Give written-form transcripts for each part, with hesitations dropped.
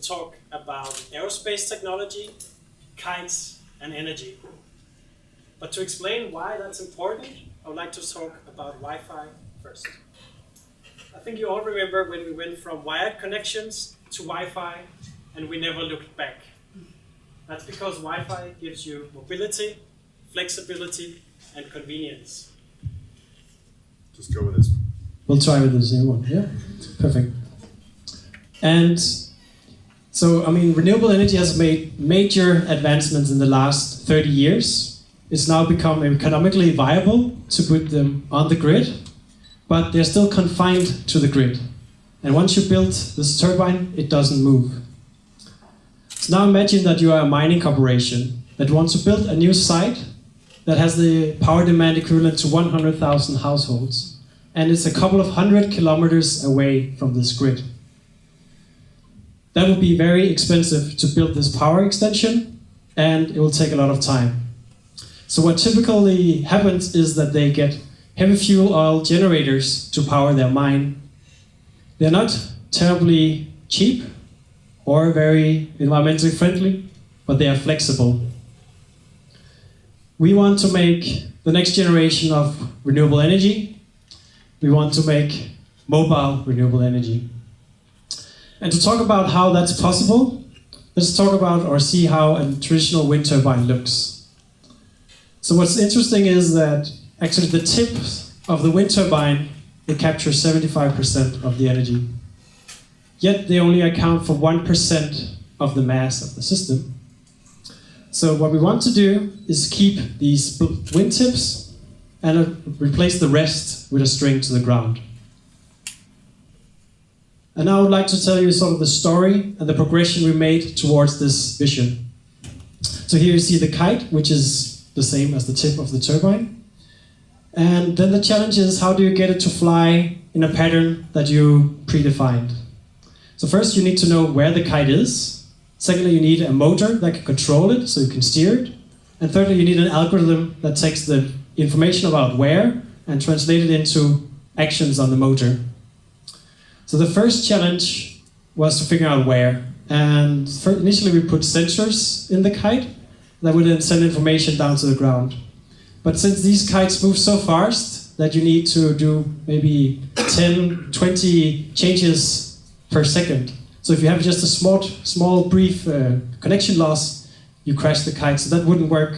talk about aerospace technology, kites, and energy. But to explain why that's important, I would like to talk about Wi-Fi first. I think you all remember when we went from wired connections to Wi-Fi and we never looked back. That's because Wi-Fi gives you mobility, flexibility, and convenience. Just go with this one. We'll try with this new one, yeah? Perfect. And so, I mean, renewable energy has made major advancements in the last 30 years. It's now become economically viable to put them on the grid, but they're still confined to the grid. And once you build this turbine, it doesn't move. So now imagine that you are a mining corporation that wants to build a new site that has the power demand equivalent to 100,000 households. And it's a couple of 100 kilometers away from this grid. That will be very expensive to build this power extension, and it will take a lot of time. So what typically happens is that they get heavy fuel oil generators to power their mine. They're not terribly cheap or very environmentally friendly, but they are flexible. We want to make the next generation of renewable energy. We want to make mobile renewable energy. And to talk about how that's possible, let's talk about or see how a traditional wind turbine looks. So what's interesting is that actually the tip of the wind turbine, it captures 75% of the energy. Yet they only account for 1% of the mass of the system. So what we want to do is keep these wind tips and replace the rest with a string to the ground. And now I would like to tell you sort of the story and the progression we made towards this vision. So here you see the kite, which is the same as the tip of the turbine. And then the challenge is, how do you get it to fly in a pattern that you predefined? So first you need to know where the kite is. Secondly, you need a motor that can control it, so you can steer it. And thirdly, you need an algorithm that takes the information about where and translates it into actions on the motor. So the first challenge was to figure out where. And initially we put sensors in the kite that would then send information down to the ground. But since these kites move so fast that you need to do maybe 10, 20 changes per second. So if you have just a small brief connection loss, you crash the kite, so that wouldn't work.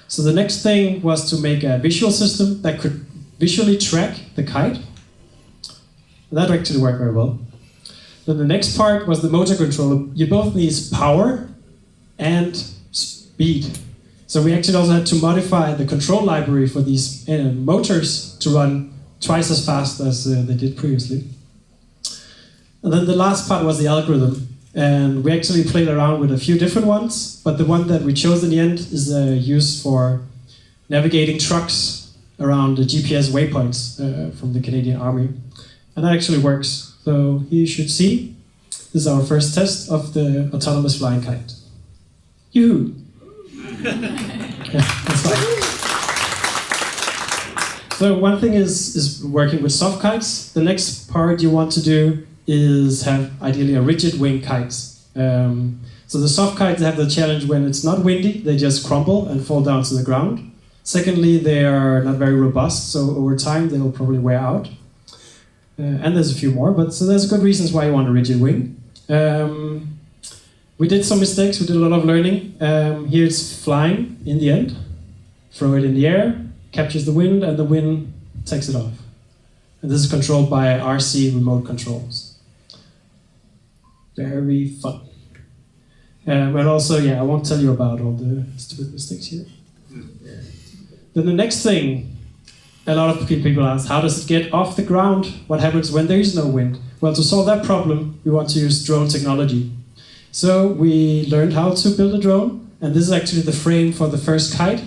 So the next thing was to make a visual system that could visually track the kite. That actually worked very well. Then the next part was the motor controller. You both need power and speed. So we actually also had to modify the control library for these motors to run twice as fast as they did previously. And then the last part was the algorithm. And we actually played around with a few different ones, but the one that we chose in the end is used for navigating trucks around the GPS waypoints from the Canadian Army. And that actually works. So here you should see, this is our first test of the autonomous flying kite. Yoo-hoo! Yeah, that's fine. So one thing is working with soft kites. The next part you want to do is have ideally a rigid wing kites. So the soft kites have the challenge when it's not windy, they just crumble and fall down to the ground. Secondly, they are not very robust, so over time they will probably wear out. And there's a few more, but so there's good reasons why you want a rigid wing. We did some mistakes, we did a lot of learning. Here it's flying in the end. Throw it in the air, captures the wind, and the wind takes it off. And this is controlled by RC remote controls. Very fun. But also, yeah, I won't tell you about all the stupid mistakes here. Then the next thing, a lot of people ask, how does it get off the ground? What happens when there is no wind? Well, to solve that problem, we want to use drone technology. So we learned how to build a drone, and this is actually the frame for the first kite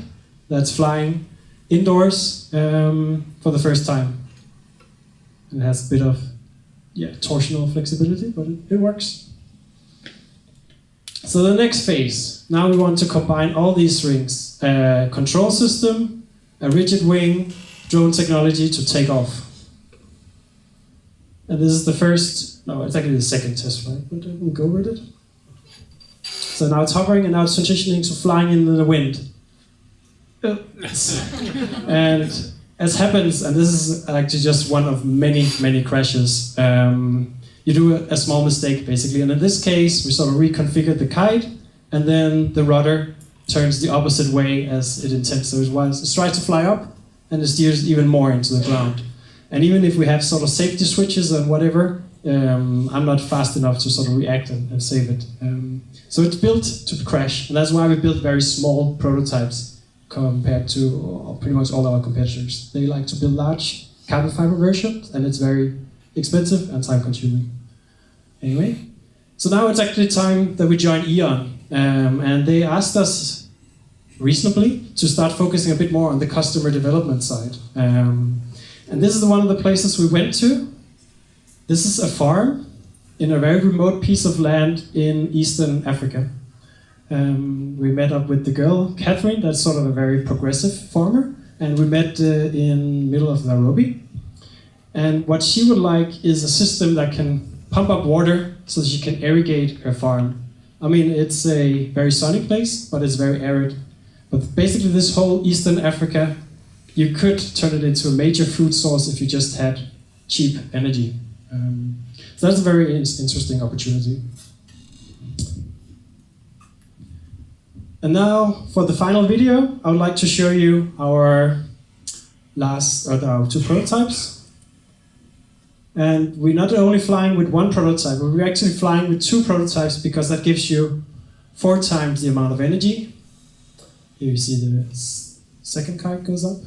that's flying indoors for the first time. It has a bit of torsional flexibility, but it works. So the next phase, now we want to combine all these rings. A control system, a rigid wing, drone technology to take off. And this is the first, no, it's actually the second test, right? But we'll go with it. So now it's hovering and now it's transitioning to flying in the wind. And as happens, and this is actually just one of many crashes, you do a small mistake basically. And in this case, we sort of reconfigured the kite, and then the rudder turns the opposite way as it intends. So it tries to fly up, and it steers even more into the ground. And even if we have sort of safety switches and whatever, I'm not fast enough to sort of react and save it. So it's built to crash, and that's why we built very small prototypes compared to pretty much all our competitors. They like to build large carbon fiber versions, and it's very expensive and time consuming. Anyway, so now it's actually time that we join E.ON. And they asked us reasonably to start focusing a bit more on the customer development side. And this is one of the places we went to. This is a farm in a very remote piece of land in Eastern Africa. We met up with the girl, Catherine, that's sort of a very progressive farmer. And we met in middle of Nairobi. And what she would like is a system that can pump up water so that she can irrigate her farm. I mean, it's a very sunny place, but it's very arid. But basically this whole Eastern Africa, you could turn it into a major food source if you just had cheap energy. So that's a very interesting opportunity. And now for the final video, I would like to show you our two prototypes. And we're not only flying with one prototype, but we're actually flying with two prototypes because that gives you 4 times the amount of energy. Here you see the second kite goes up.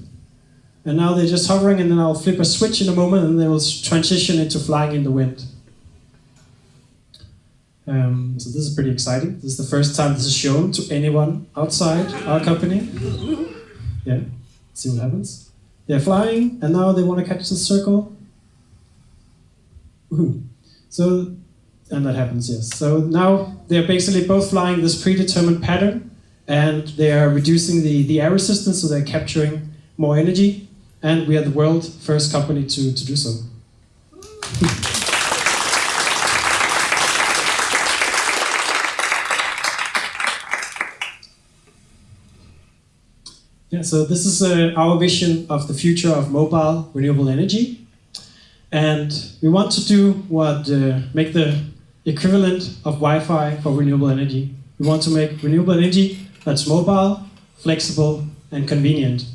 And now they're just hovering, and then I'll flip a switch in a moment and they will transition into flying in the wind. So this is pretty exciting. This is the first time this is shown to anyone outside our company. Yeah, see what happens. They're flying, and now they want to catch the circle. So, and that happens, yes. So now they're basically both flying this predetermined pattern, and they are reducing the air resistance, so they're capturing more energy, and we are the world's first company to do so. Yeah, so this is our vision of the future of mobile renewable energy. And we want to do what make the equivalent of Wi-Fi for renewable energy. We want to make renewable energy that's mobile, flexible, and convenient.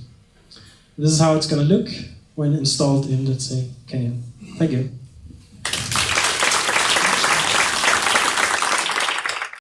This is how it's going to look when installed in, let's say, Kenya. Thank you.